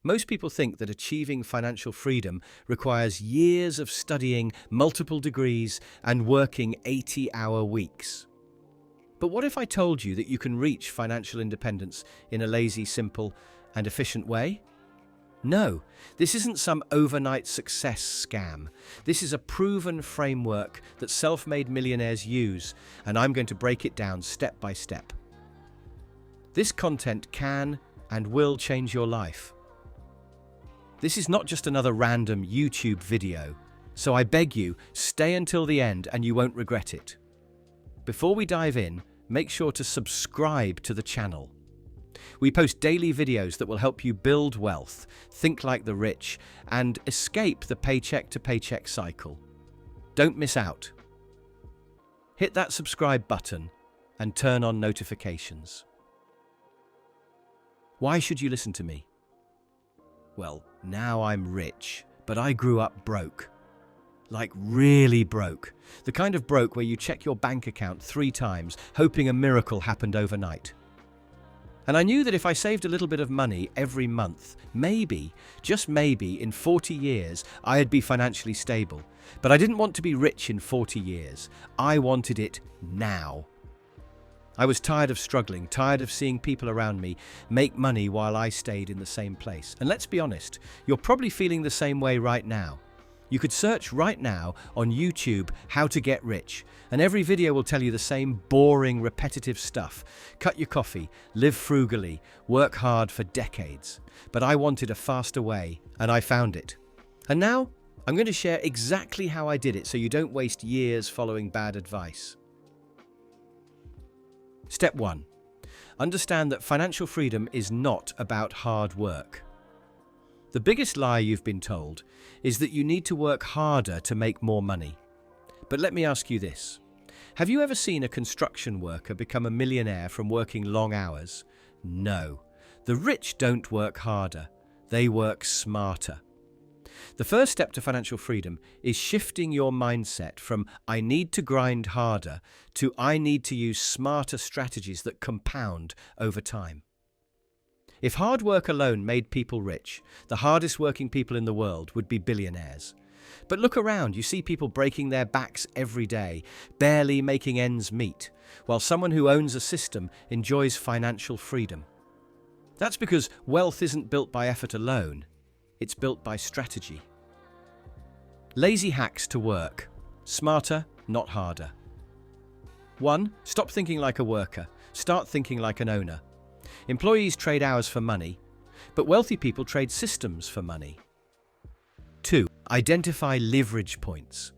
Most people think that achieving financial freedom requires years of studying, multiple degrees, and working 80-hour weeks. But what if I told you that you can reach financial independence in a lazy, simple, and efficient way? No, this isn't some overnight success scam. This is a proven framework that self-made millionaires use, and I'm going to break it down step by step. This content can and will change your life. This is not just another random YouTube video, so I beg you, stay until the end and you won't regret it. Before we dive in, make sure to subscribe to the channel. We post daily videos that will help you build wealth, think like the rich, and escape the paycheck-to-paycheck cycle. Don't miss out. Hit that subscribe button and turn on notifications. Why should you listen to me? Well, now I'm rich, but I grew up broke. Like really broke. The kind of broke where you check your bank account 3 times, hoping a miracle happened overnight. And I knew that if I saved a little bit of money every month, maybe, just maybe, in 40 years, I'd be financially stable. But I didn't want to be rich in 40 years. I wanted it now. I was tired of struggling, tired of seeing people around me make money while I stayed in the same place. And let's be honest, you're probably feeling the same way right now. You could search right now on YouTube how to get rich, and every video will tell you the same boring, repetitive stuff. Cut your coffee, live frugally, work hard for decades. But I wanted a faster way, and I found it. And now, I'm going to share exactly how I did it so you don't waste years following bad advice. Step 1. Understand that financial freedom is not about hard work. The biggest lie you've been told is that you need to work harder to make more money. But let me ask you this. Have you ever seen a construction worker become a millionaire from working long hours? No. The rich don't work harder. They work smarter. The first step to financial freedom is shifting your mindset from "I need to grind harder" to "I need to use smarter strategies that compound over time." If hard work alone made people rich, the hardest working people in the world would be billionaires. But look around, you see people breaking their backs every day, barely making ends meet, while someone who owns a system enjoys financial freedom. That's because wealth isn't built by effort alone. It's built by strategy. Lazy hacks to work. Smarter, not harder. 1. Stop thinking like a worker. Start thinking like an owner. Employees trade hours for money, but wealthy people trade systems for money. 2. Identify leverage points.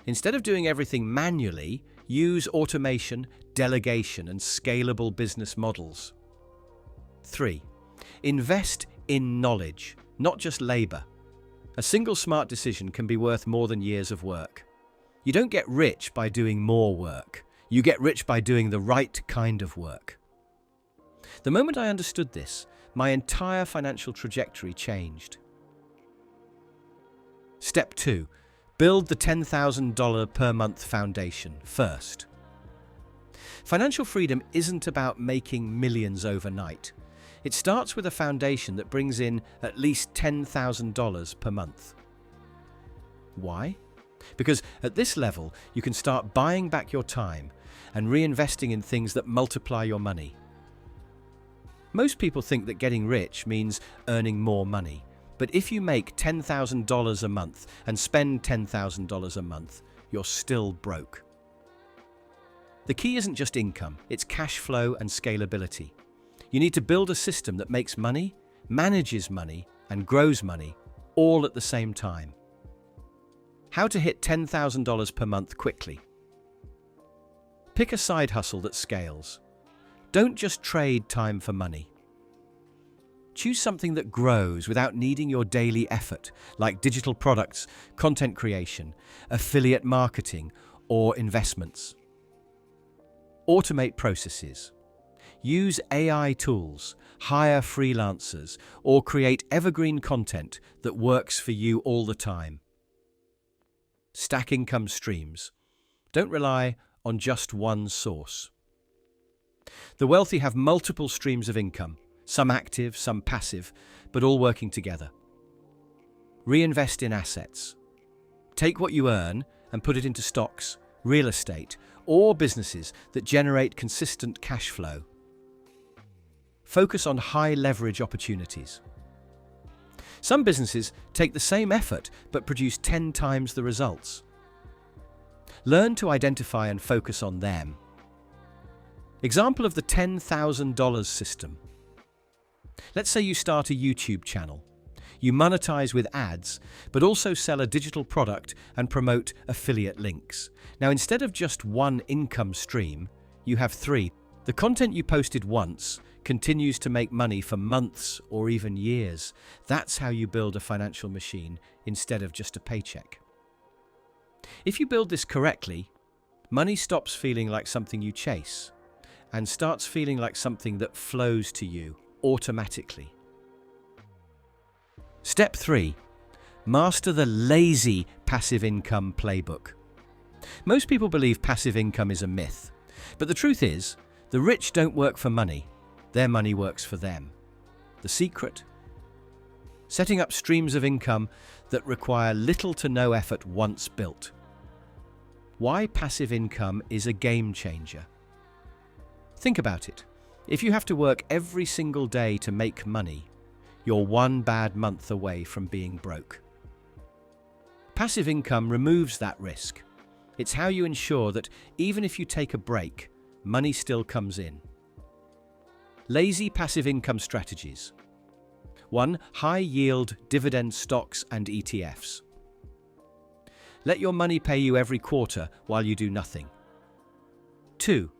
Instead of doing everything manually, use automation, delegation, and scalable business models. 3. Invest in knowledge, not just labor. A single smart decision can be worth more than years of work. You don't get rich by doing more work. You get rich by doing the right kind of work. The moment I understood this, my entire financial trajectory changed. Step 2. Build the $10,000 per month foundation first. Financial freedom isn't about making millions overnight. It starts with a foundation that brings in at least $10,000 per month. Why? Because at this level, you can start buying back your time and reinvesting in things that multiply your money. Most people think that getting rich means earning more money. But if you make $10,000 a month and spend $10,000 a month, you're still broke. The key isn't just income, it's cash flow and scalability. You need to build a system that makes money, manages money, and grows money, all at the same time. How to hit $10,000 per month quickly. Pick a side hustle that scales. Don't just trade time for money. Choose something that grows without needing your daily effort, like digital products, content creation, affiliate marketing, or investments. Automate processes. Use AI tools, hire freelancers, or create evergreen content that works for you all the time. Stack income streams. Don't rely on just one source. The wealthy have multiple streams of income. some active, some passive, but all working together. Reinvest in assets. Take what you earn and put it into stocks, real estate, or businesses that generate consistent cash flow. Focus on high leverage opportunities. Some businesses take the same effort but produce 10 times the results. Learn to identify and focus on them. Example of the $10,000 system. Let's say you start a YouTube channel. You monetize with ads, but also sell a digital product and promote affiliate links. Now, instead of just one income stream, you have three. The content you posted once continues to make money for months or even years. That's how you build a financial machine instead of just a paycheck. If you build this correctly, money stops feeling like something you chase and starts feeling like something that flows to you automatically. Step 3. Master the lazy passive income playbook. Most people believe passive income is a myth, but the truth is, the rich don't work for money, their money works for them. The secret? Setting up streams of income that require little to no effort once built. Why passive income is a game changer. Think about it. If you have to work every single day to make money, you're one bad month away from being broke. Passive income removes that risk. It's how you ensure that even if you take a break, money still comes in. Lazy passive income strategies. 1. High-yield dividend stocks and ETFs. Let your money pay you every quarter while you do nothing. 2.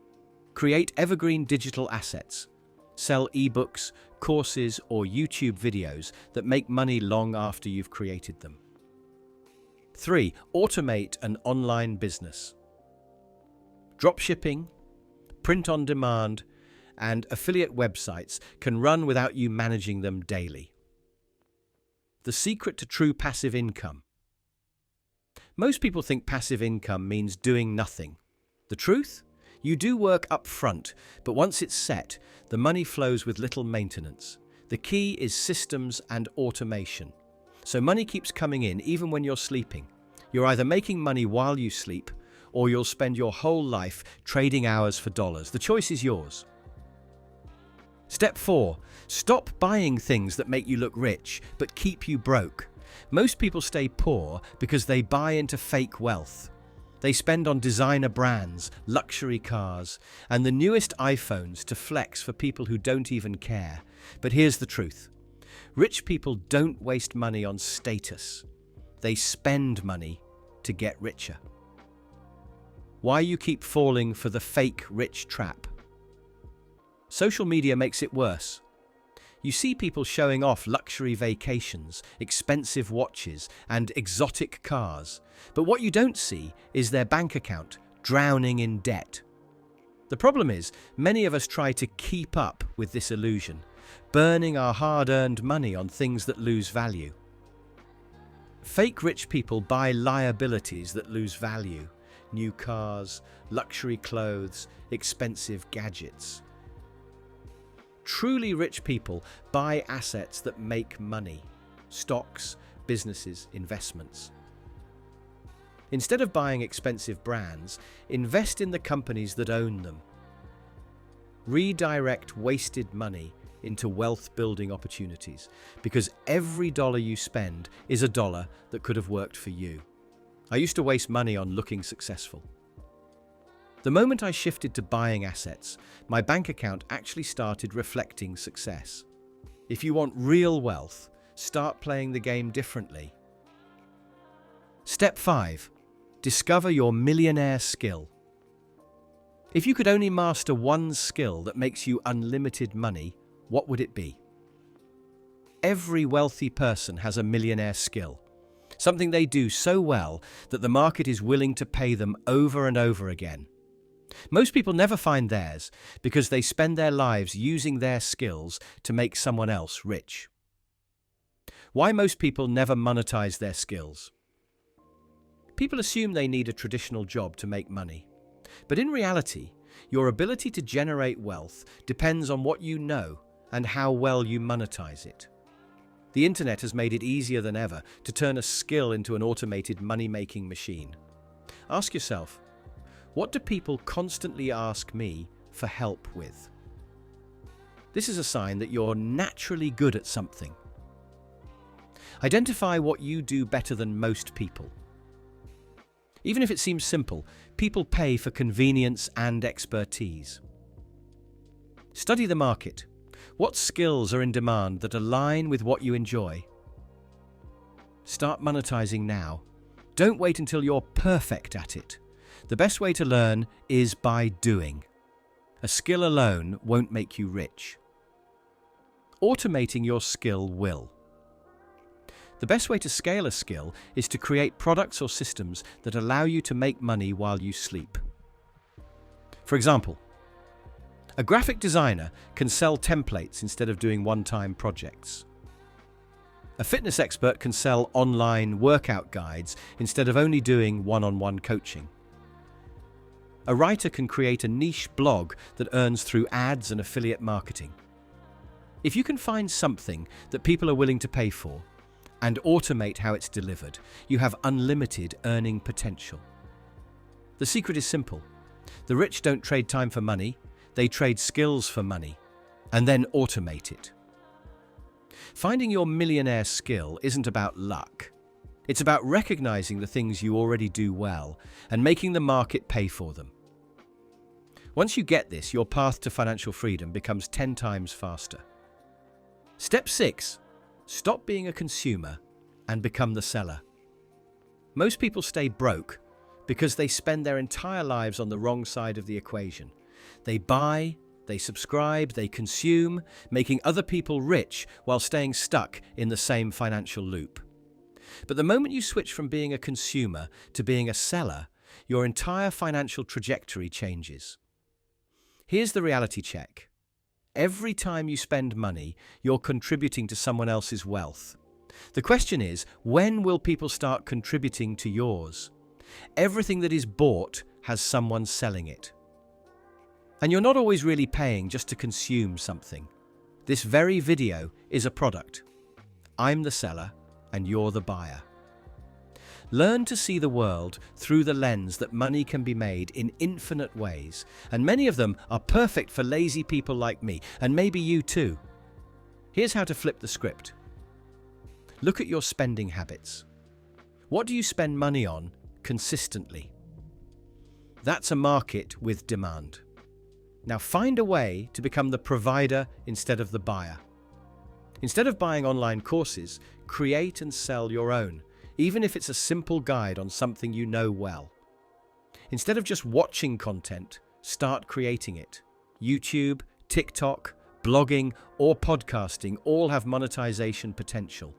Create evergreen digital assets. Sell ebooks, courses, or YouTube videos that make money long after you've created them. 3. Automate an online business. Dropshipping, print on demand, and affiliate websites can run without you managing them daily. The secret to true passive income. Most people think passive income means doing nothing. The truth? You do work up front, but once it's set, the money flows with little maintenance. The key is systems and automation. So money keeps coming in even when you're sleeping. You're either making money while you sleep, or you'll spend your whole life trading hours for dollars. The choice is yours. Step 4. Stop buying things that make you look rich, but keep you broke. Most people stay poor because they buy into fake wealth. They spend on designer brands, luxury cars, and the newest iPhones to flex for people who don't even care. But here's the truth. Rich people don't waste money on status. They spend money to get richer. Why you keep falling for the fake rich trap? Social media makes it worse. You see people showing off luxury vacations, expensive watches, and exotic cars. But what you don't see is their bank account drowning in debt. The problem is, many of us try to keep up with this illusion, burning our hard-earned money on things that lose value. Fake rich people buy liabilities that lose value. New cars, luxury clothes, expensive gadgets. Truly rich people buy assets that make money. Stocks, businesses, investments. Instead of buying expensive brands, invest in the companies that own them. Redirect wasted money into wealth-building opportunities, because every dollar you spend is a dollar that could have worked for you. I used to waste money on looking successful. The moment I shifted to buying assets, my bank account actually started reflecting success. If you want real wealth, start playing the game differently. Step 5. Discover your millionaire skill. If you could only master one skill that makes you unlimited money, what would it be? Every wealthy person has a millionaire skill, something they do so well that the market is willing to pay them over and over again. Most people never find theirs because they spend their lives using their skills to make someone else rich. Why most people never monetize their skills? People assume they need a traditional job to make money. But in reality, your ability to generate wealth depends on what you know and how well you monetize it. The internet has made it easier than ever to turn a skill into an automated money-making machine. Ask yourself, what do people constantly ask me for help with? This is a sign that you're naturally good at something. Identify what you do better than most people. Even if it seems simple, people pay for convenience and expertise. Study the market. What skills are in demand that align with what you enjoy? Start monetizing now. Don't wait until you're perfect at it. The best way to learn is by doing. A skill alone won't make you rich. Automating your skill will. The best way to scale a skill is to create products or systems that allow you to make money while you sleep. For example, a graphic designer can sell templates instead of doing one-time projects. A fitness expert can sell online workout guides instead of only doing one-on-one coaching. A writer can create a niche blog that earns through ads and affiliate marketing. If you can find something that people are willing to pay for and automate how it's delivered, you have unlimited earning potential. The secret is simple. The rich don't trade time for money, they trade skills for money, and then automate it. Finding your millionaire skill isn't about luck. It's about recognizing the things you already do well and making the market pay for them. Once you get this, your path to financial freedom becomes 10 times faster. Step 6. Stop being a consumer and become the seller. Most people stay broke because they spend their entire lives on the wrong side of the equation. They buy, they subscribe, they consume, making other people rich while staying stuck in the same financial loop. But the moment you switch from being a consumer to being a seller, your entire financial trajectory changes. Here's the reality check. Every time you spend money, you're contributing to someone else's wealth. The question is, when will people start contributing to yours? Everything that is bought has someone selling it. And you're not always really paying just to consume something. This very video is a product. I'm the seller and you're the buyer. Learn to see the world through the lens that money can be made in infinite ways, and many of them are perfect for lazy people like me, and maybe you too. Here's how to flip the script. Look at your spending habits. What do you spend money on consistently? That's a market with demand. Now find a way to become the provider instead of the buyer. Instead of buying online courses, create and sell your own, even if it's a simple guide on something you know well. Instead of just watching content, start creating it. YouTube, TikTok, blogging, or podcasting all have monetization potential.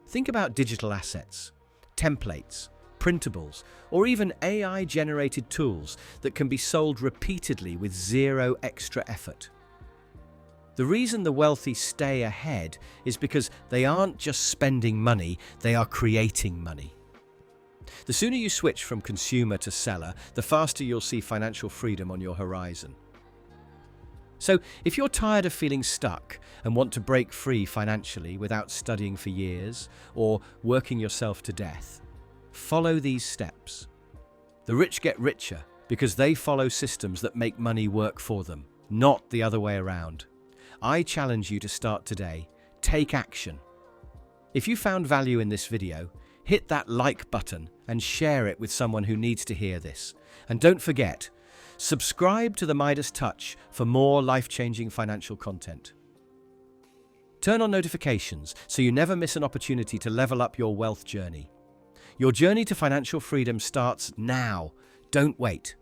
Think about digital assets, templates, printables, or even AI-generated tools that can be sold repeatedly with zero extra effort. The reason the wealthy stay ahead is because they aren't just spending money, they are creating money. The sooner you switch from consumer to seller, the faster you'll see financial freedom on your horizon. So, if you're tired of feeling stuck and want to break free financially without studying for years or working yourself to death, follow these steps. The rich get richer because they follow systems that make money work for them, not the other way around. I challenge you to start today. Take action. If you found value in this video, hit that like button and share it with someone who needs to hear this. And don't forget, subscribe to the Midas Touch for more life-changing financial content. Turn on notifications so you never miss an opportunity to level up your wealth journey. Your journey to financial freedom starts now. Don't wait.